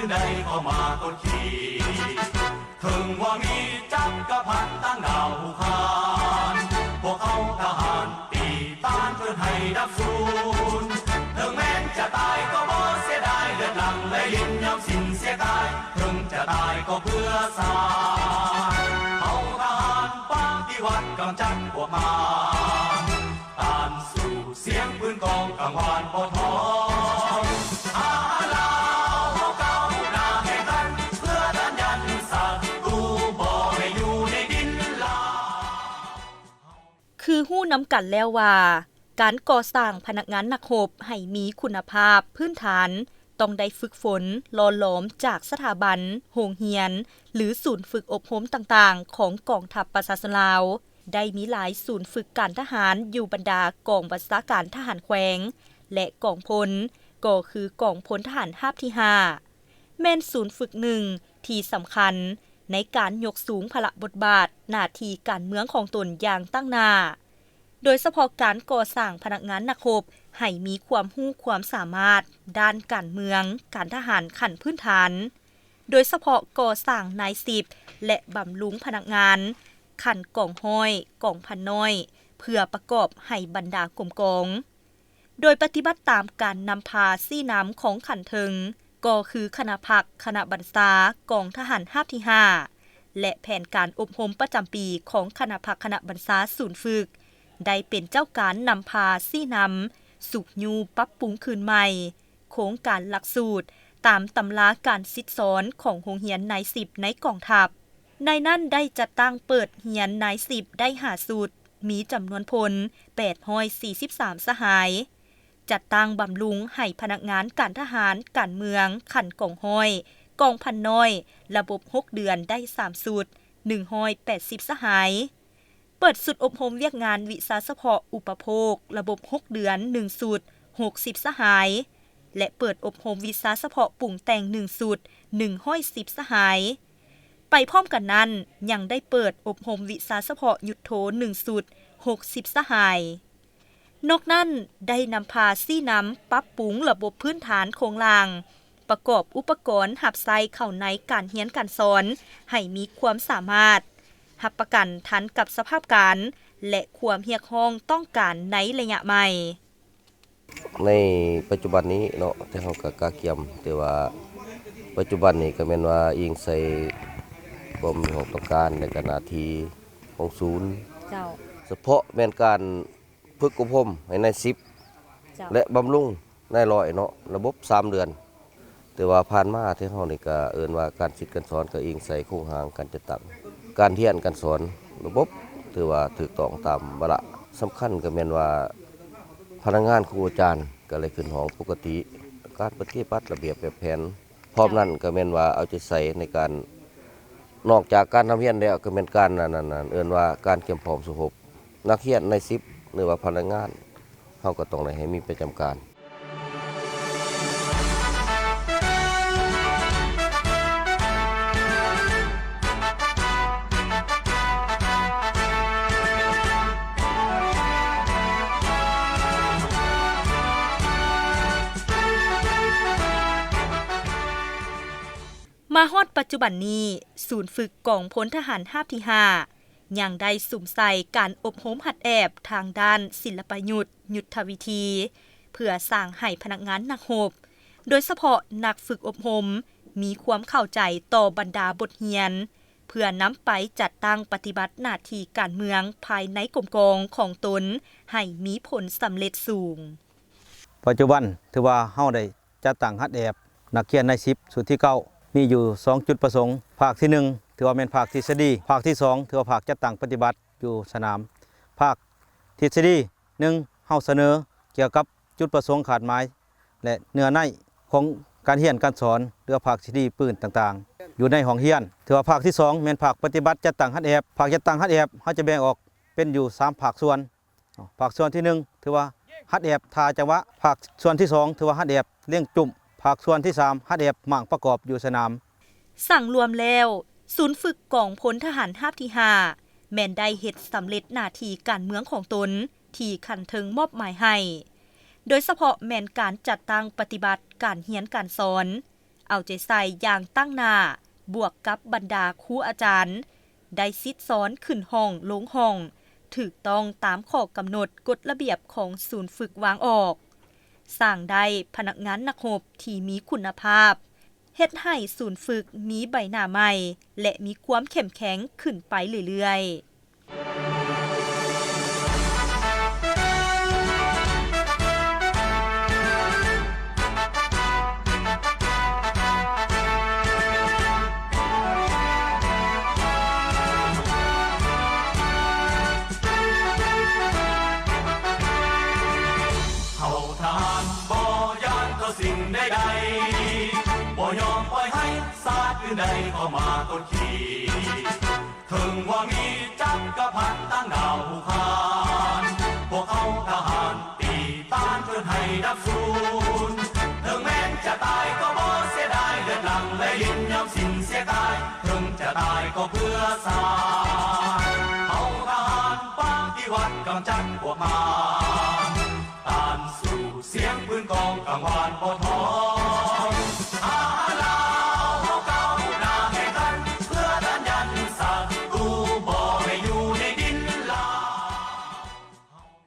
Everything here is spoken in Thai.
คือใดก็มากดขี่ถึงว่ามีจักรพรรดิตั้งดาวคานพวกเขาทหารตีต้านเพื่อให้ดับสูญถึงแม้จะตายก็บ่เสียดายเลือดหลั่งและลิ้นยอมสิ้นเสียกายถึงจะตายก็เพื่อศาสตร์เอาทหารปฏิวัติกำจัดพวกมารต้านสู่เสียงปืนกองกังวานปอทองอาลาวก้าวหน้าแข่งกันเพื่อต้านยันศัตรูบ่ให้อยู่ในดินลาคือฮู้นำกันแล้วว่าการก่อสร้างพนักงานนักรบให้มีคุณภาพพื้นฐานต้องได้ฝึกฝนหล่อหลอมจากสถาบันโรงเรียนหรือศูนย์ฝึกอบรมต่างๆของกองทัพประชาชนลาวได้มีหลายศูนย์ฝึกการทหารอยู่บรรดากองบัญชาการทหารแขวงและกองพลก็คือกองพลทหารราบที่5แม่นศูนย์ฝึกหนึ่งที่สำคัญในการยกสูงพละบทบาทหน้าที่การเมืองของตนอย่างตั้งหน้าโดยเฉพาะการก่อสร้างพนักงานนักรบให้มีความรู้ความสามารถด้านการเมืองการทหารขั้นพื้นฐานโดยเฉพาะก่อสร้างนายสิบและบำรุงพนักงานขั้นกองห้อยกองพันน้อยเพื่อประกอบให้บรรดากรมกองโดยปฏิบัติตามการนำพาซี่น้ำของขันเทิงก็คือคณะพักคณะบรรษากองทหารราบที่5และแผนการอบรมประจำปีของคณะพักคณะบรรษาศูนย์ฝึกได้เป็นเจ้าการนำพาซี่น้ำสุกยูปรับปรุงคืนใหม่โครงการหลักสูตรตามตำราการซิดสอนของโรงเรียนนายสิบในกองทัพในนั้นได้จัดตั้งเปิดเรียนนายสิบได้5สูตรมีจำนวนพล843สหายจัดตั้งบำรุงให้พนักงานการทหารการเมืองขันกองห้อยกองพันน้อยระบบ6เดือนได้3สูตร180สหายเปิดสุดอบรมเวียกงานวิชาเฉพาะอุปโภคระบบ6เดือน1สูตร60สหายและเปิดอบรมวิชาเฉพาะปรุงแต่ง1สูตร110สหายไปพร้อมกันนั้นยังได้เปิดอบรมวิชาเฉพาะยุทโธ1สูตร60สหายนอกนั้นได้นำพาซี่น้ำปรับปรุงระบบพื้นฐานโครงล่างประกอบอุปกรณ์หับไซเข้าในการเรียนการสอนให้มีความสามารถรับประกันทันกับสภาพการและความเรียกร้องต้องการในระยะใหม่ในปัจจุบันนี้เนาะแต่เฮาก็กะเกียมแต่ว่าปัจจุบันนี้ก็แม่นว่าอิงใส่ความของต้องการในหน้าที่ของศูนย์เจ้าเฉพาะแม่นการฝึกอบรมให้ใน10และบำรุงใน100เนาะระบบ3เดือนแต่ว่าผ่านมาที่เฮานี่ก็เอิ้นว่าการคิดการสอนก็อิงใส่โครงหางการจัดตั้งการเรียนการสอนระบบถือว่าถูกต้องตามวาระสำคัญก็แม่นว่าพนักงานครูอาจารย์ก็เลยขึ้นห้องปกติการปฏิบัติระเบียบแบบแผนพร้อมนั้นก็แม่นว่าเอาใจใส่ในการนอกจากการทำเรียนแล้วก็เป็นการนั้นเอิ้นว่าการเตรียมพร้อมสู่รบนักเรียนใน10หรือว่าพนักงานเฮาก็ต้องได้ให้มีประจำการมาฮอดปัจจุบันนี้ศูนย์ฝึกกองพลทหารราบที่5ยังได้สุ่มใส่การอบรมหัดแอบทางด้านศิลปยุทธยุทธวิธีเพื่อสร้างให้พนักงานนักรบโดยเฉพาะนักฝึกอบรมมีความเข้าใจต่อบรรดาบทเรียนเพื่อนำไปจัดตั้งปฏิบัติหน้าที่การเมืองภายในกรมกองของตนให้มีผลสำเร็จสูงปัจจุบันถือว่าเฮาได้จัดตั้งหัดแอบนักเรียนใน10สูตรที่9มีอยู่2จุดประสงค์ภาคที่1ถือว่าเป็นภาคทฤษฎีภาคที่2ถือว่าภาคจัดตั้งปฏิบัติอยู่สนามภาคทฤษฎี1เฮาเสนอเกี่ยวกับจุดประสงค์ขาดหมายและเนื้อในของการเรียนการสอนหรือภาคทฤษฎีปืนต่างๆอยู่ในห้องเรียนถือว่าภาคที่2เป็นภาคปฏิบัติจัดตั้งหัดแอบภาคจัดตั้งหัดแอบเฮาจะแบ่งออกเป็นอยู่3ภาคส่วนภาคส่วนที่1ถือว่าหัดแอบทาจังหวะภาคส่วนที่2ถือว่าหัดแอบเลี้ยงจุ่มภาคส่วนที่3หัดแอบหม่างประกอบอยู่สนามสั่งรวมแล้วศูนย์ฝึกกองพลทหารราบที่5แม่นได้เฮ็ดสำเร็จหน้าที่การเมืองของตนที่ขันเทิงมอบหมายให้โดยเฉพาะแม่นการจัดตั้งปฏิบัติการเรียนการสอน เอาใจใส่อย่างตั้งหน้าบวกกับบรรดาครูอาจารย์ได้ซิดซ้อนขึ้นห้องลงห้องถูกต้องตามข้อกำหนดกฎระเบียบของศูนย์ฝึกวางออกสร้างได้พนักงานนักรบที่มีคุณภาพเฮ็ดให้ศูนย์ฝึกมีใบหน้าใหม่และมีความเข้มแข็งขึ้นไปเรื่อยๆสิ่งใดๆบ่ยอมปล่อยให้ศาสตร์อื่นใดเข้ามากดขี่ถึงว่ามีจักรพรรดิตั้งดาวคานพวกเขาทหารตีต้านเพื่อให้ดับสูญถึงแม้จะตายก็บ่เสียดายเลือดหลั่งและลิ้นยอมสิ้นเสียกายถึงจะตายก็เพื่อศาสตร์เขาทหารปฏิวัติกำจัดพวกมารต้านสู่เสียงปืนกองกังวานบ่ท้อ